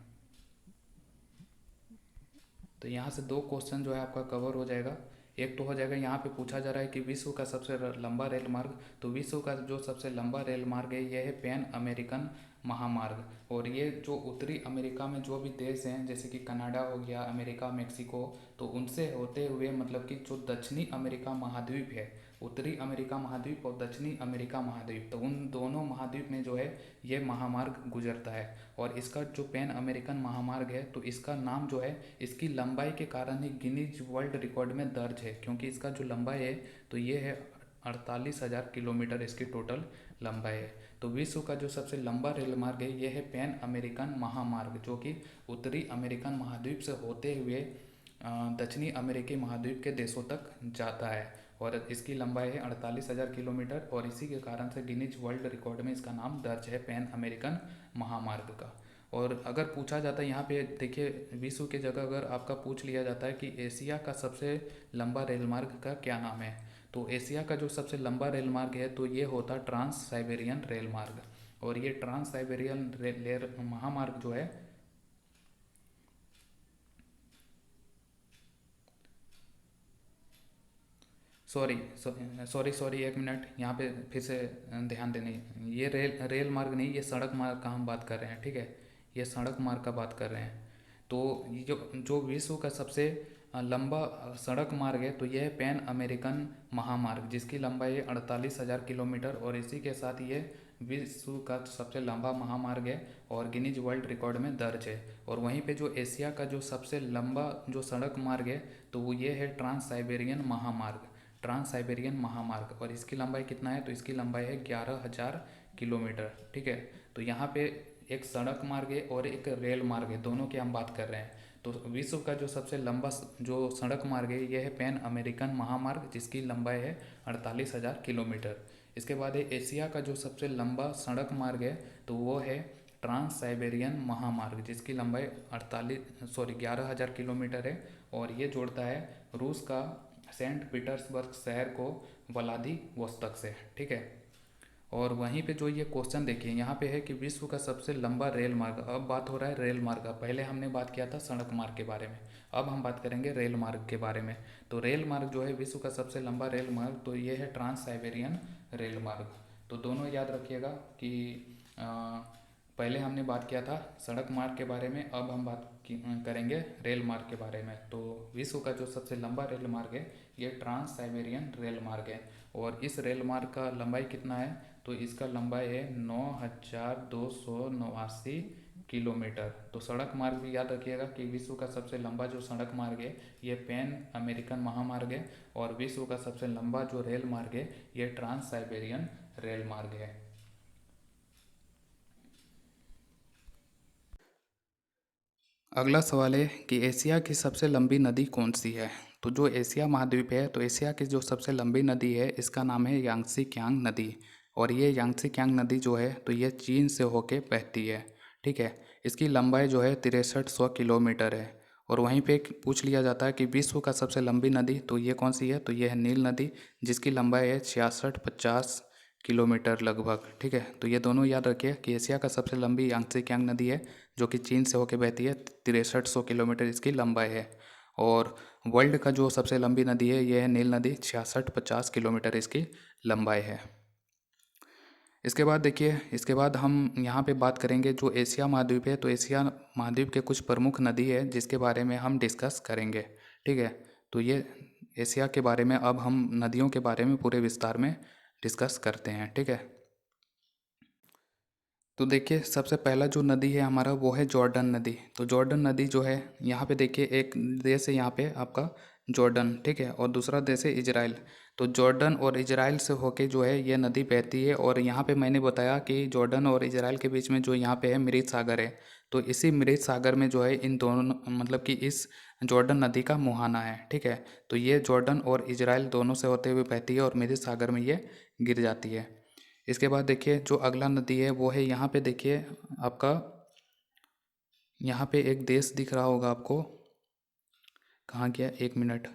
A: तो यहाँ से दो क्वेश्चन जो है आपका कवर हो जाएगा। एक तो हो जाएगा, यहाँ पे पूछा जा रहा है कि विश्व का सबसे लंबा रेल मार्ग, तो विश्व का जो सबसे लंबा रेल मार्ग है यह है पैन अमेरिकन महामार्ग। और ये जो उत्तरी अमेरिका में जो भी देश हैं जैसे कि कनाडा हो गया, अमेरिका, मेक्सिको, तो उनसे होते हुए मतलब कि जो दक्षिणी अमेरिका महाद्वीप है, उत्तरी अमेरिका महाद्वीप और दक्षिणी अमेरिका महाद्वीप, तो उन दोनों महाद्वीप में जो है ये महामार्ग गुजरता है। और इसका जो पैन अमेरिकन महामार्ग है तो इसका नाम जो है इसकी लंबाई के कारण ही गिनीज वर्ल्ड रिकॉर्ड में दर्ज है, क्योंकि इसका जो लंबाई है तो ये है 48,000 किलोमीटर इसकी टोटल लंबाई है। तो विश्व का जो सबसे लंबा रेल मार्ग है यह है पैन अमेरिकन महामार्ग, जो कि उत्तरी अमेरिकन महाद्वीप से होते हुए दक्षिणी अमेरिकी महाद्वीप के देशों तक जाता है। और इसकी लंबाई है 48,000 किलोमीटर, और इसी के कारण से गिनीज वर्ल्ड रिकॉर्ड में इसका नाम दर्ज है पैन अमेरिकन महामार्ग का। और अगर पूछा जाता है यहाँ पे देखिए, विश्व की जगह अगर आपका पूछ लिया जाता है कि एशिया का सबसे लंबा रेल मार्ग का क्या नाम है, तो एशिया का जो सबसे लंबा रेल मार्ग है तो ये होता ट्रांस साइबेरियन रेल मार्ग। और ये ट्रांस साइबेरियन रेल महामार्ग जो है, सॉरी सॉरी सॉरी एक मिनट, यहाँ पे फिर से ध्यान देने, ये रेल रेल मार्ग नहीं, ये सड़क मार्ग का हम बात कर रहे हैं। ठीक है, ये सड़क मार्ग का बात कर रहे हैं। तो ये जो जो विश्व का सबसे लंबा सड़क मार्ग है तो यह है पैन अमेरिकन महामार्ग, जिसकी लंबाई है 48,000 किलोमीटर, और इसी के साथ ये विश्व का सबसे लंबा महामार्ग है और गिनीज वर्ल्ड रिकॉर्ड में दर्ज है। और वहीं पे जो एशिया का जो सबसे लंबा जो सड़क मार्ग है तो वो ये है ट्रांस साइबेरियन महामार्ग, ट्रांस साइबेरियन महामार्ग, और इसकी लंबाई कितना है, तो इसकी लंबाई है 11,000 किलोमीटर। ठीक है, तो यहाँ पे एक सड़क मार्ग है और एक रेल मार्ग है, दोनों की हम बात कर रहे हैं। तो विश्व का जो सबसे लंबा जो सड़क मार्ग है यह है पैन अमेरिकन महामार्ग, जिसकी लंबाई है 48,000 किलोमीटर। इसके बाद है एशिया का जो सबसे लंबा सड़क मार्ग है तो वो है ट्रांस साइबेरियन महामार्ग, जिसकी लंबाई 11,000 किलोमीटर है, और ये जोड़ता है रूस का सेंट पीटर्सबर्ग शहर को व्लादिवोस्तोक से। ठीक है, और वहीं पे जो ये क्वेश्चन देखिए यहाँ पे है कि विश्व का सबसे लंबा रेल मार्ग, अब बात हो रहा है रेल मार्ग का, पहले हमने बात किया था सड़क मार्ग के बारे में, अब हम बात करेंगे रेल मार्ग के बारे में। तो रेल मार्ग जो है विश्व का सबसे लंबा रेल मार्ग तो ये है ट्रांस साइबेरियन रेल मार्ग। तो दोनों याद रखिएगा कि पहले हमने बात किया था सड़क मार्ग के बारे में, अब हम करेंगे रेल मार्ग के बारे में। तो विश्व का जो सबसे लंबा रेल मार्ग है ये ट्रांस साइबेरियन रेल मार्ग है, और इस रेल मार्ग का लंबाई कितना है, तो इसका लंबाई है 9,289 किलोमीटर। तो सड़क मार्ग भी याद रखिएगा कि विश्व का सबसे लंबा जो सड़क मार्ग है ये पैन अमेरिकन महामार्ग है, और विश्व का सबसे लंबा जो रेल मार्ग है ये ट्रांस साइबेरियन रेल मार्ग है। अगला सवाल है कि एशिया की सबसे लंबी नदी कौन सी है। तो जो एशिया महाद्वीप है तो एशिया की जो सबसे लंबी नदी है इसका नाम है यांगसी क्यांग नदी, और ये यांगसी क्यांग नदी जो है तो ये चीन से होके बहती है। ठीक है, इसकी लंबाई जो है 6300 किलोमीटर है। और वहीं पे पूछ लिया जाता है कि विश्व का सबसे लंबी नदी, तो ये कौन सी है, तो ये है नील नदी, जिसकी लंबाई है 6650 किलोमीटर लगभग। ठीक है, तो ये दोनों याद रखिए कि एशिया का सबसे लंबी यांगत्से कियांग नदी है, जो कि चीन से होकर बहती है, 6300 किलोमीटर इसकी लंबाई है। और वर्ल्ड का जो सबसे लंबी नदी है ये है नील नदी, 6650 किलोमीटर इसकी लंबाई है। इसके बाद देखिए, इसके बाद हम यहाँ पे बात करेंगे जो एशिया महाद्वीप है, तो एशिया महाद्वीप के कुछ प्रमुख नदी है जिसके बारे में हम डिस्कस करेंगे। ठीक है, तो ये एशिया के बारे में अब हम नदियों के बारे में पूरे विस्तार में डिस्कस करते हैं। ठीक है, तो देखिए सबसे पहला जो नदी है हमारा वो है जॉर्डन नदी। तो जॉर्डन नदी जो है, यहाँ पे देखिए एक देश है यहाँ पे आपका जॉर्डन, ठीक है, और दूसरा देश है इजराइल। तो जॉर्डन और इजराइल से होके जो है ये नदी बहती है। और यहाँ पे मैंने बताया कि जॉर्डन और इजराइल के बीच में जो यहाँ पे है मृत सागर है, तो इसी मृत सागर में जो है इन दोनों मतलब कि इस जॉर्डन नदी का मुहाना है। ठीक है, तो ये जॉर्डन और इजराइल दोनों से होते हुए बहती है और मृत सागर में ये गिर जाती है। इसके बाद देखिए जो अगला नदी है वो है यहाँ पे देखिए आपका, यहाँ पे एक देश दिख रहा होगा आपको, कहाँ गया, एक मिनट।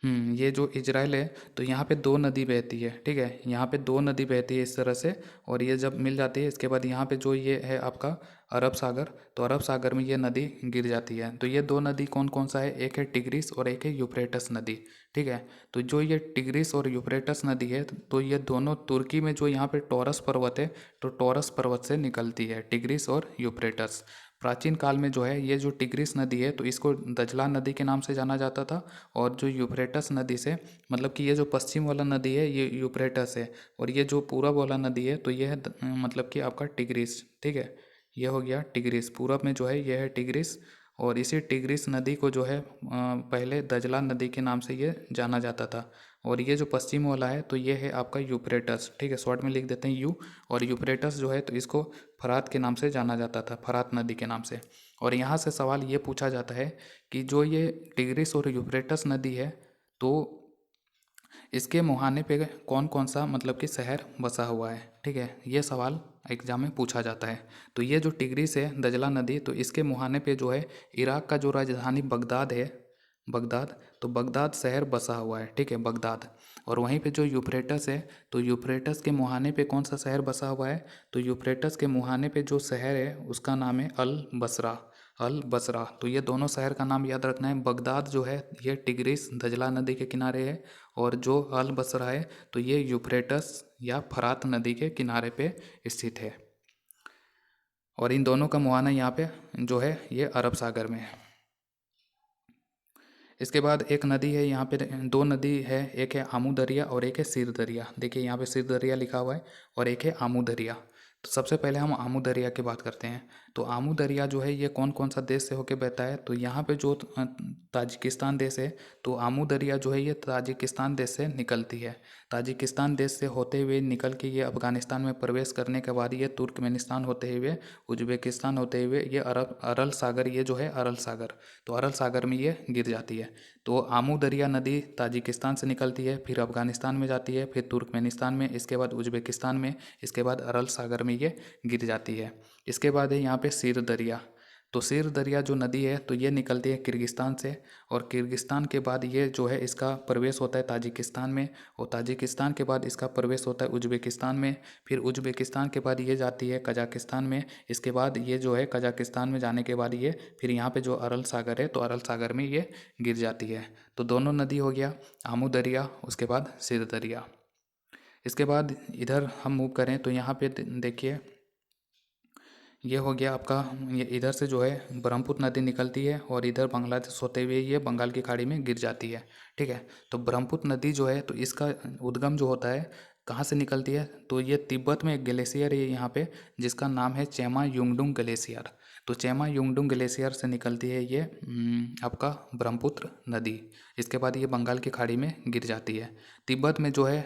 A: ये जो इजराइल है, तो यहाँ पे दो नदी बहती है। ठीक है, यहाँ पे दो नदी बहती है इस तरह से, और ये जब मिल जाती है इसके बाद यहाँ पे जो ये है आपका अरब सागर, तो अरब सागर में ये नदी गिर जाती है। तो ये दो नदी कौन कौन सा है, एक है टिग्रिस और एक है यूफ्रेटस नदी। ठीक है, तो जो ये टिग्रिस और यूफ्रेटस नदी है, तो ये दोनों तुर्की में जो यहाँ पे टॉरस पर्वत है, तो टॉरस पर्वत से निकलती है टिग्रिस और यूफ्रेटस। प्राचीन काल में जो है ये जो टिग्रिस नदी है, तो इसको दजला नदी के नाम से जाना जाता था। और जो यूफ्रेटस नदी से, मतलब कि ये जो पश्चिम वाला नदी है ये यूफ्रेटस है, और ये जो पूरब वाला नदी है तो ये है मतलब कि आपका टिग्रिस। ठीक है, ये हो गया टिग्रिस, पूरब में जो है ये है टिग्रिस। और इसी टिग्रिस नदी को जो है पहले दजला नदी के नाम से ये जाना जाता था। और ये जो पश्चिम वाला है तो ये है आपका यूफ्रेटस। ठीक है, शॉर्ट में लिख देते हैं यू। और यूफ्रेटस जो है तो इसको फरात के नाम से जाना जाता था, फरात नदी के नाम से। और यहाँ से सवाल ये पूछा जाता है कि जो ये टिग्रिस और यूफ्रेटस नदी है, तो इसके मुहाने पे कौन कौन सा मतलब कि शहर बसा हुआ है। ठीक है, ये सवाल एग्जाम में पूछा जाता है। तो ये जो टिग्रिस है दजला नदी, तो इसके मुहाने पे जो है इराक का जो राजधानी बगदाद है, बगदाद, तो बगदाद शहर बसा हुआ है। ठीक है, बगदाद। और वहीं पे जो यूफ्रेटस है, तो यूफ्रेटस के मुहाने पे कौन सा शहर बसा हुआ है, तो यूफ्रेटस के मुहाने पे जो शहर है उसका नाम है अल बसरा। अल बसरा, तो ये दोनों शहर का नाम याद रखना है। बगदाद जो है ये टिग्रिस दजला नदी के किनारे है, और जो अल बसरा है तो ये यूफ्रेटस या फरात नदी के किनारे पे स्थित है। और इन दोनों का मुहाना यहाँ पे जो है ये अरब सागर में है। इसके बाद एक नदी है यहाँ पे, दो नदी है, एक है आमू दरिया और एक है सिर दरिया। देखिए यहाँ पे सिर दरिया लिखा हुआ है और एक है आमू दरिया। तो सबसे पहले हम आमू दरिया की बात करते हैं। तो आमू दरिया जो है ये कौन कौन सा देश से होके बहता है, तो यहाँ पे जो ताजिकिस्तान देश है, तो आमू दरिया जो है ये ताजिकिस्तान देश से निकलती है। ताजिकिस्तान देश से होते हुए निकल के ये अफगानिस्तान में प्रवेश करने के बाद ये तुर्कमेनिस्तान होते हुए, उज्बेकिस्तान होते हुए ये अरल सागर, ये जो है अरल सागर, तो अरल सागर में ये गिर जाती है। तो आमू दरिया नदी ताजिकिस्तान से निकलती है, फिर अफगानिस्तान में जाती है, फिर तुर्कमेनिस्तान में, इसके बाद उज्बेकिस्तान में, इसके बाद अरल सागर में ये गिर जाती है। इसके बाद है यहाँ पे सिर दरिया। तो सिर दरिया जो नदी है तो ये निकलती है किर्गिस्तान से, और किर्गिस्तान के बाद ये जो है इसका प्रवेश होता है ताजिकिस्तान में, और ताजिकिस्तान के बाद इसका प्रवेश होता है उज्बेकिस्तान में, फिर उज्बेकिस्तान के बाद ये जाती है कजाकिस्तान में, इसके बाद ये जो है कजाकिस्तान में जाने के बाद ये फिर यहाँ पे जो अरल सागर है तो अरल सागर में ये गिर जाती है। तो दोनों नदी हो गया, आमू दरिया, उसके बाद सिर दरिया। इसके बाद इधर हम मूव करें तो यहाँ पे देखिए ये हो गया आपका, ये इधर से जो है ब्रह्मपुत्र नदी निकलती है और इधर बांग्लादेश होते हुए ये बंगाल की खाड़ी में गिर जाती है। ठीक है, तो ब्रह्मपुत्र नदी जो है तो इसका उद्गम जो होता है कहाँ से निकलती है, तो ये तिब्बत में एक ग्लेशियर है यहाँ पे जिसका नाम है चेमा युंगडुंग ग्लेशियर। तो चेमा युंगडुंग ग्लेशियर से निकलती है ये आपका ब्रह्मपुत्र नदी। इसके बाद ये बंगाल की खाड़ी में गिर जाती है। तिब्बत में जो है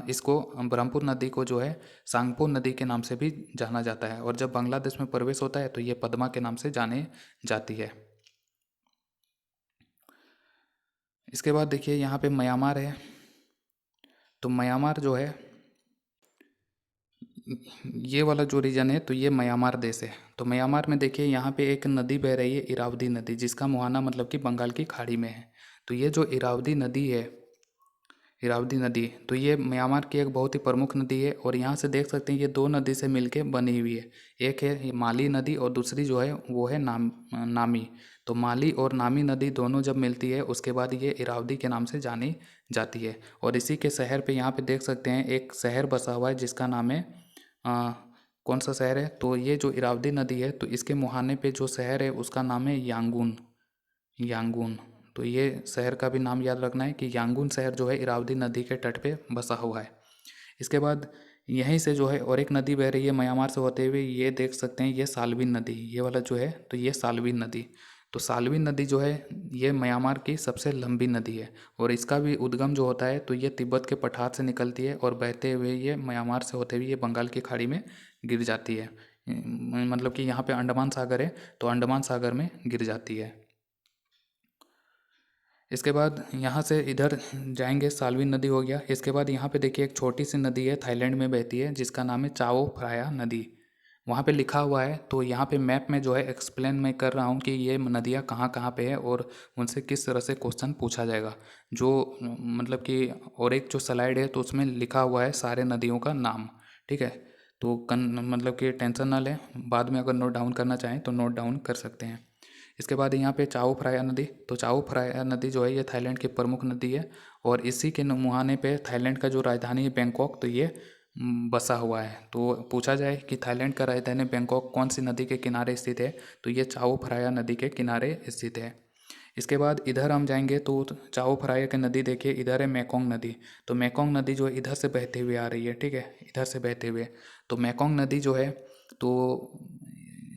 A: इसको ब्रह्मपुत्र नदी को जो है सांगपो नदी के नाम से भी जाना जाता है, और जब बांग्लादेश में प्रवेश होता है तो ये पद्मा के नाम से जाने जाती है। इसके बाद देखिए यहाँ पे म्यांमार है। तो म्यांमार जो है ये वाला जो रीजन है तो ये म्यांमार देश है। तो म्यांमार में देखिए यहाँ पे एक नदी बह रही है, इरावदी नदी, जिसका मुहाना मतलब कि बंगाल की खाड़ी में है। तो ये जो इरावदी नदी है, इरावदी नदी, तो ये म्यांमार की एक बहुत ही प्रमुख नदी है। और यहाँ से देख सकते हैं ये दो नदी से मिलके बनी हुई है। एक है ये माली नदी और दूसरी जो है वो है नामी। तो माली और नामी नदी दोनों जब मिलती है उसके बाद ये इरावदी के नाम से जानी जाती है। और इसी के शहर पे यहाँ पे देख सकते हैं एक शहर बसा हुआ है जिसका नाम है आ, कौन सा शहर है, तो ये जो इरावदी नदी है तो इसके मुहाने पे जो शहर है उसका नाम है यांगून। यांगून, तो ये शहर का भी नाम याद रखना है कि यांगून शहर जो है इरावदी नदी के तट पे बसा हुआ है। इसके बाद यहीं से जो है और एक नदी बह रही है म्यांमार से होते हुए, ये देख सकते हैं ये साल्विन नदी, ये वाला जो है तो ये साल्विन नदी। तो साल्विन नदी जो है ये म्यांमार की सबसे लंबी नदी है। और इसका भी उद्गम जो होता है तो ये तिब्बत के पठार से निकलती है और बहते हुए ये म्यांमार से होते हुए ये बंगाल की खाड़ी में गिर जाती है। मतलब कि यहाँ पे अंडमान सागर है तो अंडमान सागर में गिर जाती है। इसके बाद यहाँ से इधर जाएंगे, साल्विन नदी हो गया। इसके बाद यहाँ पे देखिए एक छोटी सी नदी है, थाईलैंड में बहती है, जिसका नाम है चाओ फ्राया नदी। वहाँ पे लिखा हुआ है, तो यहाँ पे मैप में जो है एक्सप्लेन मैं कर रहा हूँ कि ये नदियाँ कहाँ कहाँ पे है और उनसे किस तरह से क्वेश्चन पूछा जाएगा। जो मतलब कि और एक जो स्लाइड है तो उसमें लिखा हुआ है सारे नदियों का नाम, ठीक है। तो मतलब कि टेंशन ना लें, बाद में अगर नोट डाउन करना चाहें तो नोट डाउन कर सकते हैं। इसके बाद यहाँ पे चाओ फ्राया नदी, तो चाओ फ्राया नदी जो है ये थाईलैंड की प्रमुख नदी है। और इसी के मुहाने पे थाईलैंड का जो राजधानी है बैंकॉक, तो ये बसा हुआ है। तो पूछा जाए कि थाईलैंड का राजधानी बैंकॉक कौन सी नदी के किनारे स्थित है, तो ये चाओ फ्राया नदी के किनारे स्थित है। इसके बाद इधर हम जाएंगे तो चाओ फ्राया की नदी देखिए, इधर है मेकोंग नदी। तो मेकोंग नदी जो इधर से बहते हुए आ रही है, ठीक है, इधर से बहते हुए। तो मेकोंग नदी जो है तो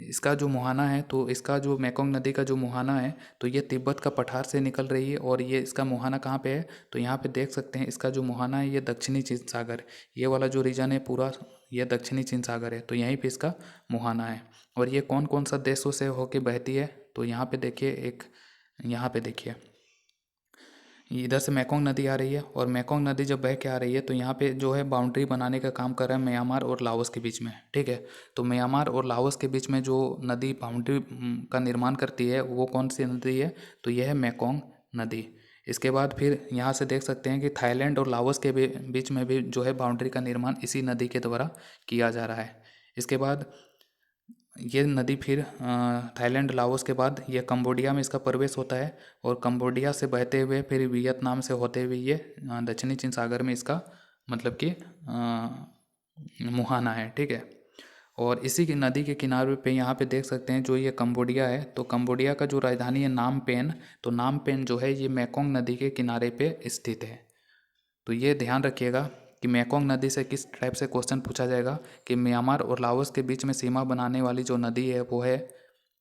A: इसका जो मुहाना है, तो इसका जो मेकोंग नदी का जो मुहाना है तो ये तिब्बत का पठार से निकल रही है। और ये इसका मुहाना कहाँ पे है, तो यहाँ पे देख सकते हैं इसका जो मुहाना है ये दक्षिणी चीन सागर, ये वाला जो रीजन है पूरा ये दक्षिणी चीन सागर है, तो यहीं पे इसका मुहाना है। और ये कौन कौन सा देशों से होके बहती है, तो यहाँ पे देखिए एक, यहाँ पे देखिए इधर से मेकोंग नदी आ रही है। और मेकोंग नदी जब बह के आ रही है तो यहाँ पे जो है बाउंड्री बनाने का काम कर रहा है म्यांमार और लाओस के बीच में, ठीक है। तो म्यांमार और लाओस के बीच में जो नदी बाउंड्री का निर्माण करती है वो कौन सी नदी है, तो यह है मेकोंग नदी। इसके बाद फिर यहाँ से देख सकते हैं कि थाईलैंड और लाओस के बीच में भी जो है बाउंड्री का निर्माण इसी नदी के द्वारा किया जा रहा है। इसके बाद ये नदी फिर थाईलैंड लाओस के बाद ये कंबोडिया में इसका प्रवेश होता है। और कंबोडिया से बहते हुए फिर वियतनाम से होते हुए ये दक्षिणी चीन सागर में इसका मतलब कि मुहाना है, ठीक है। और इसी की नदी के किनारे पे यहाँ पे देख सकते हैं जो ये कंबोडिया है, तो कंबोडिया का जो राजधानी है नाम पेन, तो नाम पेन जो है ये मेकोंग नदी के किनारे पे स्थित है। तो ये ध्यान रखिएगा कि मेकोंग नदी से किस टाइप से क्वेश्चन पूछा जाएगा कि म्यांमार और लाओस के बीच में सीमा बनाने वाली जो नदी है वो है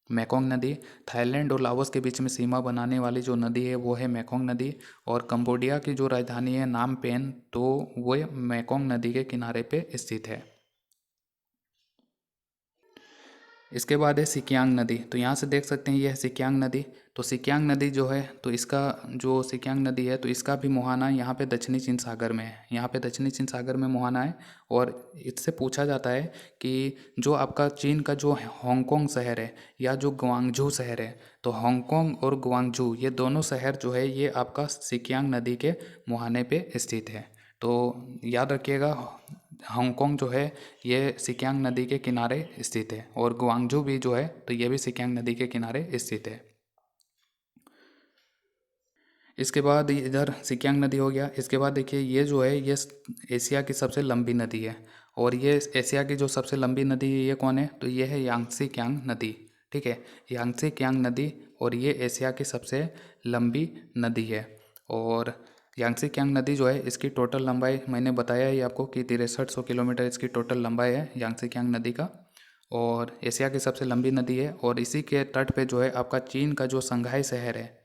A: मेकोंग नदी। थाईलैंड और लाओस के बीच में सीमा बनाने वाली जो नदी है वो है मेकोंग नदी। और कंबोडिया की जो राजधानी है नाम पेन, तो वो मेकोंग नदी के किनारे पे स्थित है। इसके बाद है सिकियांग नदी, तो यहाँ से देख सकते हैं ये है सिकियांग नदी। तो सिकियांग नदी जो है तो इसका जो सिकियांग नदी है तो इसका भी मुहाना यहाँ पे दक्षिणी चीन सागर में है, यहाँ पे दक्षिणी चीन सागर में मुहाना है। और इससे पूछा जाता है कि जो आपका चीन का जो हांगकांग शहर है या जो ग्वांगझू शहर है, तो हांगकांग और ग्वांगझू ये दोनों शहर जो है ये आपका सिकियांग नदी के मुहाने पे स्थित है। तो याद रखिएगा हांगकांग जो है ये सिकियांग नदी के किनारे स्थित है और ग्वांगझू भी जो है तो ये भी सिकियांग नदी के किनारे स्थित है। इसके बाद इधर सिकियांग नदी हो गया। इसके बाद देखिए ये जो है ये एशिया की सबसे लंबी नदी है। और ये एशिया की जो सबसे लंबी नदी है ये कौन है, तो ये है यांगसी क्यांग नदी, ठीक है, यांगसी क्यांग नदी। और ये एशिया की सबसे लंबी नदी है। और यांगसी क्यांग नदी जो है इसकी टोटल लंबाई मैंने बताया ही आपको कि 6300 किलोमीटर इसकी टोटल लंबाई है यांगसी क्यांग नदी का। और एशिया की सबसे लंबी नदी है। और इसी के तट पे जो है आपका चीन का जो संघाई शहर है,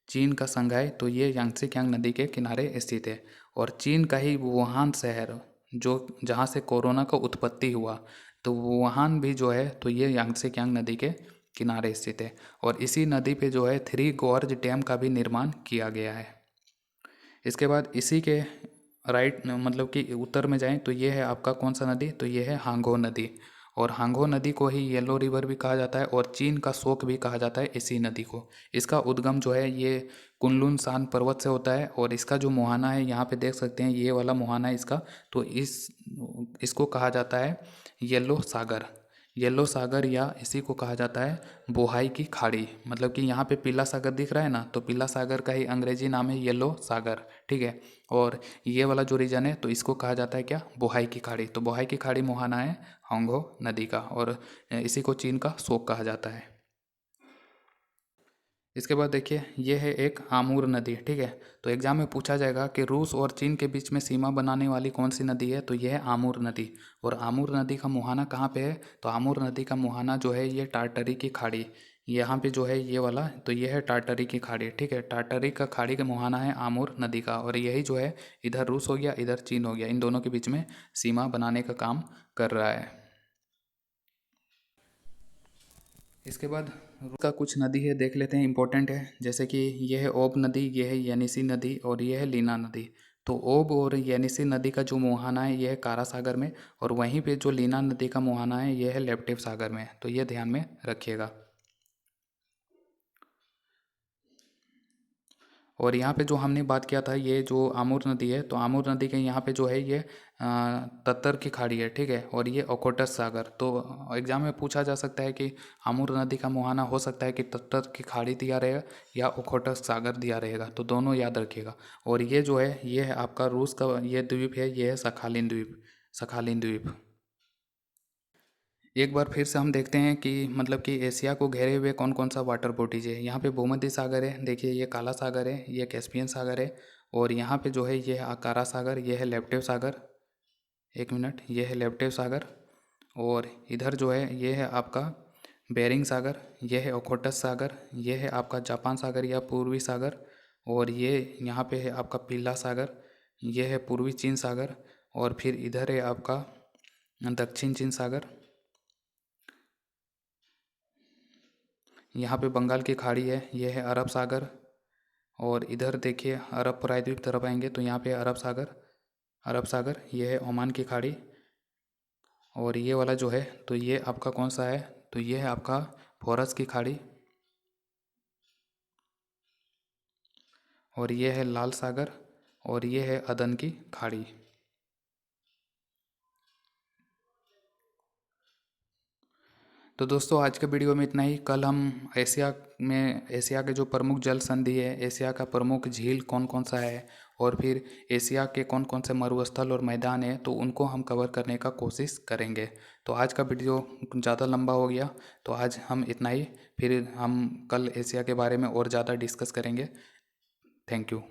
A: चीन का संघाई, तो ये यांगसी क्यांग नदी के किनारे स्थित है। और चीन का ही वुहान शहर जो जहाँ से कोरोना का उत्पत्ति हुआ, तो वुहान भी जो है तो ये यांगसी क्यांग नदी के किनारे स्थित है। और इसी नदी पे जो है 3 गॉर्ज डैम का भी निर्माण किया गया है। इसके बाद इसी के राइट मतलब कि उत्तर में जाएं तो ये है आपका कौन सा नदी, तो ये है हांगो नदी। और हांगो नदी को ही येलो रिवर भी कहा जाता है और चीन का शोक भी कहा जाता है इसी नदी को। इसका उद्गम जो है ये कुनलुन सान पर्वत से होता है और इसका जो मुहाना है यहाँ पे देख सकते हैं, ये वाला मुहाना है इसका। तो इसको कहा जाता है येलो सागर। येलो सागर या इसी को कहा जाता है बोहाई की खाड़ी। मतलब कि यहाँ पे पीला सागर दिख रहा है ना, तो पीला सागर का ही अंग्रेजी नाम है येलो सागर, ठीक है। और ये वाला जो रीजन है तो इसको कहा जाता है क्या, बोहाई की खाड़ी। तो बोहाई की खाड़ी मुहाना है होंगो नदी का और इसी को चीन का शोक कहा जाता है। इसके बाद देखिए ये है एक आमूर नदी, ठीक है। तो एग्जाम में पूछा जाएगा कि रूस और चीन के बीच में सीमा बनाने वाली कौन सी नदी है, तो ये है आमूर नदी। और आमूर नदी का मुहाना कहाँ पे है, तो आमूर नदी का मुहाना जो है ये टारटरी की खाड़ी, यहाँ पे जो है ये वाला, तो ये है टारटरी की खाड़ी, ठीक है। टारटरी का खाड़ी का मुहाना है आमूर नदी का और यही जो है इधर रूस हो गया इधर चीन हो गया, इन दोनों के बीच में सीमा बनाने का काम कर रहा है। इसके बाद का कुछ नदी है देख लेते हैं, इंपॉर्टेंट है। जैसे कि ये है ओब नदी, ये है येनिसी नदी और ये है लीना नदी। तो ओब और येनिसी नदी का जो मुहाना है ये है कारा सागर में और वहीं पे जो लीना नदी का मुहाना है ये है लेप्टिव सागर में। तो ये ध्यान में रखिएगा। और यहाँ पे जो हमने बात किया था ये जो आमूर नदी है, तो आमूर नदी के यहाँ पे जो है ये तत्तर की खाड़ी है, ठीक है। और ये ओकोटस सागर। तो एग्जाम में पूछा जा सकता है कि आमूर नदी का मुहाना हो सकता है कि तत्तर की खाड़ी दिया रहेगा या ओकोटस सागर दिया रहेगा, तो दोनों याद रखिएगा। और ये जो है ये है आपका रूस का ये द्वीप है, ये है सखालिन द्वीप, सखालिन द्वीप। एक बार फिर से हम देखते हैं कि मतलब कि एशिया को घेरे हुए कौन कौन सा वाटर बॉडीज है। यहाँ पे भूमध्य सागर है, देखिए ये काला सागर है, ये कैस्पियन सागर है। और यहाँ पे जो है ये है आकारा सागर, ये है लेप्टिव सागर, एक मिनट, ये है लेप्टिव सागर। और इधर जो है ये है आपका बेरिंग सागर, ये है ओखोटस सागर, ये है आपका जापान सागर या पूर्वी सागर। और ये यहाँ पे है आपका पीला सागर, ये है पूर्वी चीन सागर। और फिर इधर है आपका दक्षिण चीन सागर, यहाँ पे बंगाल की खाड़ी है, ये है अरब सागर। और इधर देखिए अरब प्रायद्वीप तरफ आएंगे तो यहाँ पे अरब सागर, अरब सागर, ये है ओमान की खाड़ी। और ये वाला जो है तो ये आपका कौन सा है, तो ये है आपका फोरस की खाड़ी। और ये है लाल सागर और ये है अदन की खाड़ी। तो दोस्तों आज के वीडियो में इतना ही। कल हम एशिया के जो प्रमुख जल संधि है, एशिया का प्रमुख झील कौन कौन सा है और फिर एशिया के कौन कौन से मरुस्थल और मैदान है, तो उनको हम कवर करने का कोशिश करेंगे। तो आज का वीडियो ज़्यादा लंबा हो गया, तो आज हम इतना ही। फिर हम कल एशिया के बारे में और ज़्यादा डिस्कस करेंगे। Thank you.